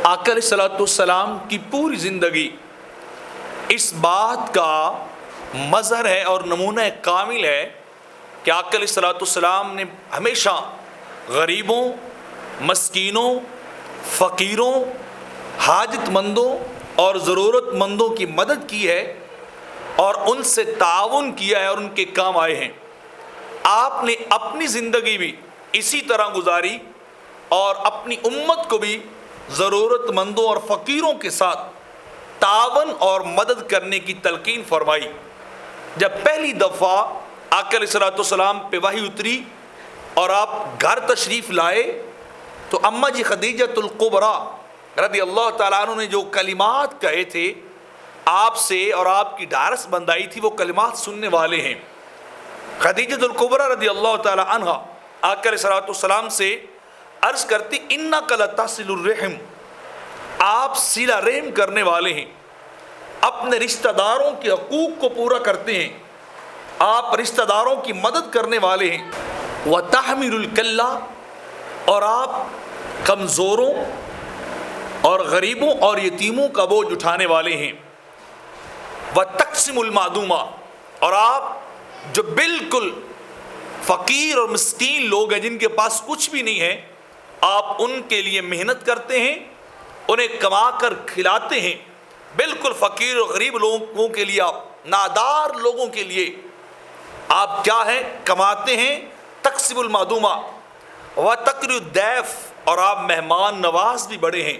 آقا علیہ الصلوۃ والسلام کی پوری زندگی اس بات کا مظہر ہے اور نمونہ کامل ہے کہ آقا علیہ الصلوۃ والسلام نے ہمیشہ غریبوں، مسکینوں، فقیروں، حاجت مندوں اور ضرورت مندوں کی مدد کی ہے اور ان سے تعاون کیا ہے اور ان کے کام آئے ہیں۔ آپ نے اپنی زندگی بھی اسی طرح گزاری اور اپنی امت کو بھی ضرورت مندوں اور فقیروں کے ساتھ تعاون اور مدد کرنے کی تلقین فرمائی۔ جب پہلی دفعہ آقا علیہ الصلوۃ والسلام پہ وحی اتری اور آپ گھر تشریف لائے تو اماں جی خدیجۃ الکبریٰ رضی اللہ تعالیٰ عنہ نے جو کلمات کہے تھے آپ سے اور آپ کی ڈھارس بندائی تھی، وہ کلمات سننے والے ہیں۔ خدیجۃ الکبریٰ رضی اللہ تعالیٰ عنہ آقا علیہ الصلوۃ والسلام سے عرض کرتی انک لتصل الرحم، آپ صلہ رحم کرنے والے ہیں، اپنے رشتہ داروں کے حقوق کو پورا کرتے ہیں، آپ رشتہ داروں کی مدد کرنے والے ہیں۔ وتحمل الکلہ، اور آپ کمزوروں اور غریبوں اور یتیموں کا بوجھ اٹھانے والے ہیں۔ وتقسم المعدومہ، اور آپ جو بالکل فقیر اور مسکین لوگ ہیں جن کے پاس کچھ بھی نہیں ہے، آپ ان کے لیے محنت کرتے ہیں، انہیں کما کر کھلاتے ہیں۔ بالکل فقیر اور غریب لوگوں کے لیے، آپ نادار لوگوں کے لیے آپ کیا ہیں؟ کماتے ہیں۔ تقسم المعدومہ وتقری الضیف، اور آپ مہمان نواز بھی بڑے ہیں،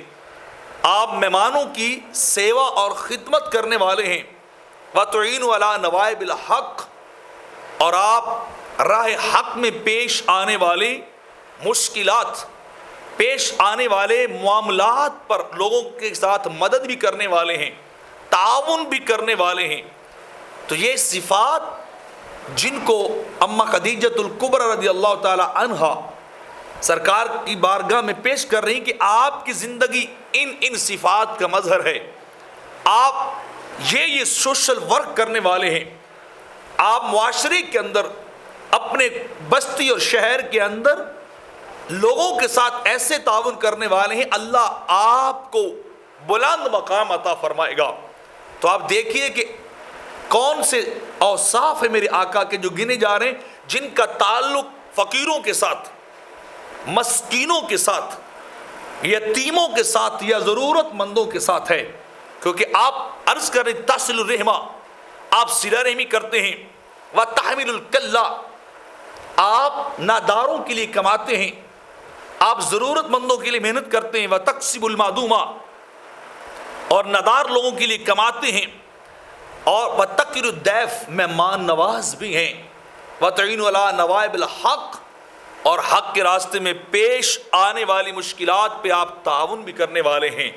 آپ مہمانوں کی سیوا اور خدمت کرنے والے ہیں۔ وتعین علی نوائب الحق، اور آپ راہ حق میں پیش آنے والے مشکلات، پیش آنے والے معاملات پر لوگوں کے ساتھ مدد بھی کرنے والے ہیں، تعاون بھی کرنے والے ہیں۔ تو یہ صفات جن کو اماں خدیجۃ الکبریٰ رضی اللہ تعالی عنہا سرکار کی بارگاہ میں پیش کر رہی کہ آپ کی زندگی ان صفات کا مظہر ہے۔ آپ یہ سوشل ورک کرنے والے ہیں، آپ معاشرے کے اندر، اپنے بستی اور شہر کے اندر لوگوں کے ساتھ ایسے تعاون کرنے والے ہیں، اللہ آپ کو بلند مقام عطا فرمائے گا۔ تو آپ دیکھیے کہ کون سے اوصاف ہیں میرے آقا کے جو گنے جا رہے ہیں، جن کا تعلق فقیروں کے ساتھ، مسکینوں کے ساتھ، یتیموں کے ساتھ یا ضرورت مندوں کے ساتھ ہے۔ کیونکہ آپ عرض کر رہے تصل الرحمہ، آپ صلہ رحمی کرتے ہیں۔ وتحمل الکلہ، آپ ناداروں کے لیے کماتے ہیں، آپ ضرورت مندوں کے لیے محنت کرتے ہیں۔ وتقسم المعدومہ، اور نادار لوگوں کے لیے کماتے ہیں۔ اور وتقر الضیف، مہمان نواز بھی ہیں۔ وتعین علی نوائب الحق، اور حق کے راستے میں پیش آنے والی مشکلات پہ آپ تعاون بھی کرنے والے ہیں۔